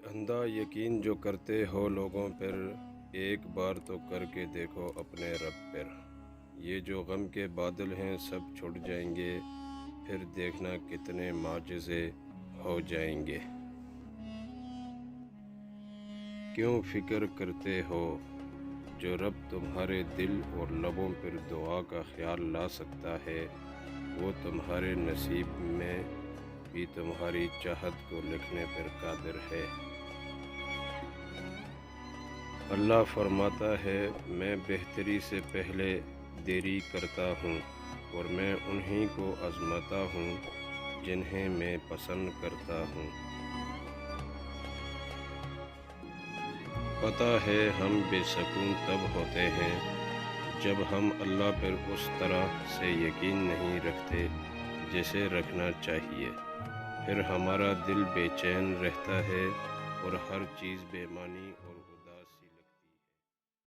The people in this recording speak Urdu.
اندھا یقین جو کرتے ہو لوگوں پر، ایک بار تو کر کے دیکھو اپنے رب پر۔ یہ جو غم کے بادل ہیں سب چھٹ جائیں گے، پھر دیکھنا کتنے معجزے ہو جائیں گے۔ کیوں فکر کرتے ہو؟ جو رب تمہارے دل اور لبوں پر دعا کا خیال لا سکتا ہے، وہ تمہارے نصیب میں بھی تمہاری چاہت کو لکھنے پر قادر ہے۔ اللہ فرماتا ہے، میں بہتری سے پہلے دیری کرتا ہوں اور میں انہی کو آزماتا ہوں جنہیں میں پسند کرتا ہوں۔ پتہ ہے ہم بے سکون تب ہوتے ہیں جب ہم اللہ پر اس طرح سے یقین نہیں رکھتے جیسے رکھنا چاہیے۔ پھر ہمارا دل بے چین رہتا ہے اور ہر چیز بے معنی اور